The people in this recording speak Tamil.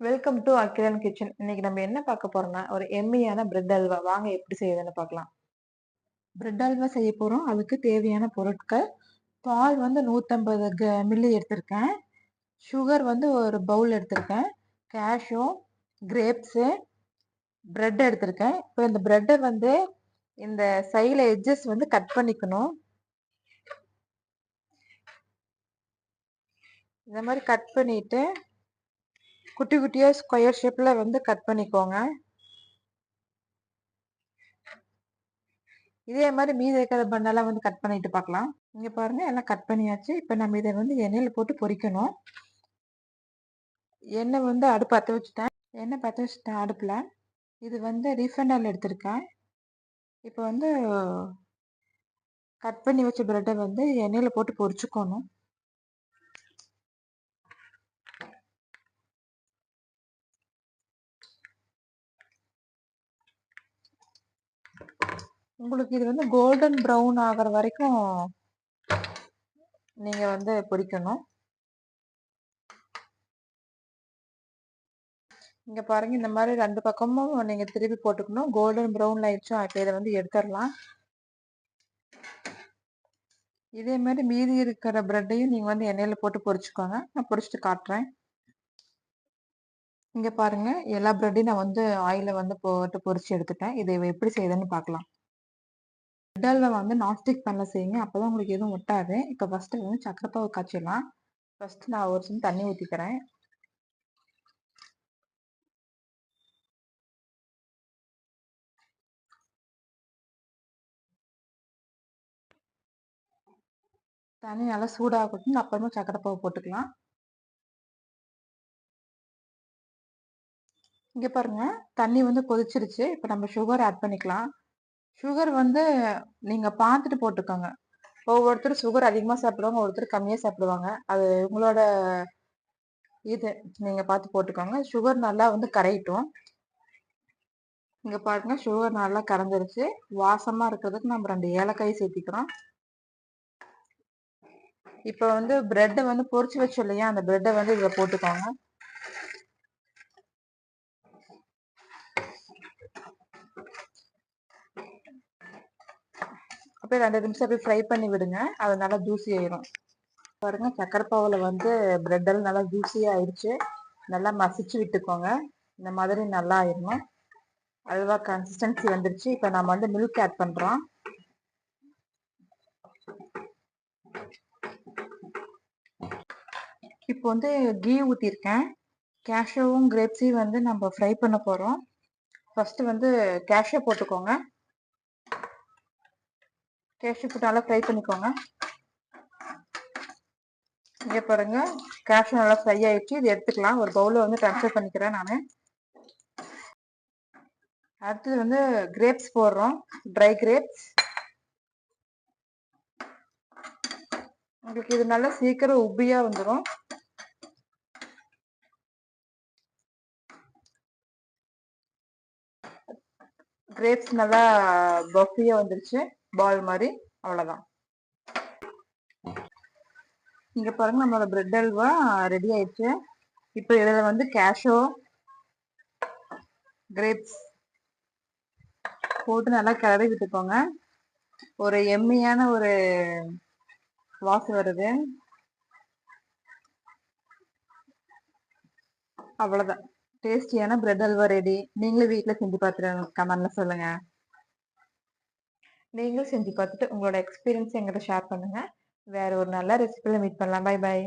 Welcome to Akilan kitchen. இன்னைக்கு நம்ம என்ன பார்க்க போறோம்னா, ஒரு எம்மியான பிரெட் அல்வா. வாங்க எப்படி செய்யுதுன்னு பார்க்கலாம். பிரெட் அல்வா செய்ய போறோம். அதுக்கு தேவையான பொருட்கள்: பால் வந்து 150 மில்லி எடுத்திருக்கேன். சுகர் வந்து ஒரு பவுல் எடுத்திருக்கேன். கேஷ்யூ, கிரேப்ஸு, பிரெட் எடுத்திருக்கேன். இப்போ இந்த பிரெட்டை வந்து இந்த சைடுல எட்ஜஸ் வந்து கட் பண்ணிக்கணும். இந்த மாதிரி கட் பண்ணிட்டு குட்டி குட்டியா ஸ்கொயர் ஷேப்ல வந்து கட் பண்ணிக்கோங்க. இதே மாதிரி மீதி இருக்கிற பண்ணெல்லாம் வந்து கட் பண்ணிட்டு பார்க்கலாம். இங்க பாருங்க, எல்லாம் கட் பண்ணியாச்சு. இப்போ நம்ம இதை வந்து எண்ணெயில போட்டு பொரிக்கணும். எண்ணெய் வந்து அடுப்பு பற்ற வச்சுட்டேன். எண்ணெய் பற்ற வச்சுட்டேன் அடுப்புல. இது வந்து ரீஃபைண்ட் ஆயில் எடுத்திருக்கேன். இப்போ வந்து கட் பண்ணி வச்ச பிரெட்டை வந்து எண்ணெயில போட்டு பொரிச்சுக்கணும். உங்களுக்கு இது வந்து கோல்டன் ப்ரௌன் ஆகிற வரைக்கும் நீங்க வந்து பொரிக்கணும். இங்க பாருங்க, இந்த மாதிரி 2 பக்கமும் நீங்க திருப்பி போட்டுக்கணும். கோல்டன் ப்ரௌன் ஆயிடுச்சும். இப்போ இதை வந்து எடுத்துடலாம். இதே மாதிரி மீதி இருக்கிற பிரெட்டையும் நீங்க வந்து எண்ணெயில போட்டு பொரிச்சுக்கோங்க. நான் பொரிச்சுட்டு காட்டுறேன். இங்க பாருங்க, எல்லா பிரெட்டையும் நான் வந்து ஆயில வந்து போட்டு பொரிச்சு எடுத்துட்டேன். இதை எப்படி செய்யுதுன்னு பார்க்கலாம். பிரெட் அல்வா வந்து நான்ஸ்டிக் பேன்ல செய்யுங்க. அப்பதான் உங்களுக்கு எதுவும் ஒட்டாது. இப்போ ஃபர்ஸ்ட் வந்து சக்கரை பாவு காய்ச்சிடலாம். ஃபர்ஸ்ட் நான் ஒரு ஸ்பூன் தண்ணி ஊற்றிக்கிறேன். தண்ணி நல்லா சூடாகட்டும். அப்புறமா சக்கரை பாவு போட்டுக்கலாம். இங்க பாருங்க, தண்ணி வந்து கொதிச்சிருச்சு. இப்போ நம்ம சுகர் ஆட் பண்ணிக்கலாம். சுகர் வந்து நீங்க பார்த்துட்டு போட்டுக்கோங்க. ஒவ்வொருத்தர் சுகர் அதிகமா சாப்பிடுவாங்க, ஒருத்தர் கம்மியா சாப்பிடுவாங்க. அது உங்களோட இது நீங்க பார்த்து போட்டுக்கோங்க. சுகர் நல்லா வந்து கரையட்டும். இங்க பாருங்க, சுகர் நல்லா கரைஞ்சிருச்சு. வாசமா இருக்கிறதுக்கு நம்ம 2 ஏலக்காய் சேர்த்திக்கிறோம். இப்போ வந்து பிரெட்டை வந்து பொரிச்சு வச்சோம் இல்லையா, அந்த பிரெட்டை வந்து இதுல போட்டுக்கோங்க. அப்படியே 2 நிமிஷம் அப்படியே ஃப்ரை பண்ணி விடுங்க. அது நல்லா ஜூசி ஆயிரும். பாருங்க, சக்கரை பாவுல வந்து பிரெட் எல்லாம் நல்லா ஜூஸியா ஆயிடுச்சு. நல்லா மசிச்சு விட்டுக்கோங்க. இந்த மாதிரி நல்லா ஆயிடணும். அல்வா கன்சிஸ்டன்சி வந்துருச்சு. இப்போ நம்ம வந்து மில்க் ஆட் பண்றோம். இப்போ வந்து கீ ஊற்றிருக்கேன். கேஷ்யூவும் கிரேப்ஸையும் வந்து நம்ம ஃப்ரை பண்ண போகிறோம். ஃபர்ஸ்ட் வந்து கேஷ்யூ போட்டுக்கோங்க. கேஷ்யூ போட்டு நல்லா ஃப்ரை பண்ணிக்கோங்க. இங்கே பாருங்க, கேஷ்யூ நல்லா ஃப்ரை ஆயிடுச்சு. இது எடுத்துக்கலாம். ஒரு பவுலில் வந்து ட்ரான்ஸ்ஃபர் பண்ணிக்கிறேன் நான். அடுத்தது வந்து கிரேப்ஸ் போடுறோம். Try grapes. உங்களுக்கு இது நல்லா சீக்கிரம் உப்பியா வந்துடும். கிரேப்ஸ் நல்லா பஃபியா வந்துருச்சு, பால் மாதிரி. அவ்வளவுதான். இங்க பாருங்க, நம்மளோட பிரெட் அல்வா ரெடி ஆயிடுச்சு. இப்போ இதுல வந்து கேஷ்யூ, கிரேப்ஸ் போட்டு நல்லா கிளறி விட்டுக்கோங்க. ஒரு எம்மியான ஒரு வாசம் வருது. அவ்வளவுதான், டேஸ்டியான பிரெட் அல்வா ரெடி. நீங்களும் வீட்டுல செஞ்சு பார்த்துட்டு கமெண்ட்ல சொல்லுங்க. நீங்களும் செஞ்சு பார்த்துட்டு உங்களோட எக்ஸ்பீரியன்ஸ் எங்கிட்ட ஷேர் பண்ணுங்க. வேற ஒரு நல்ல ரெசிபில மீட் பண்ணலாம். Bye by.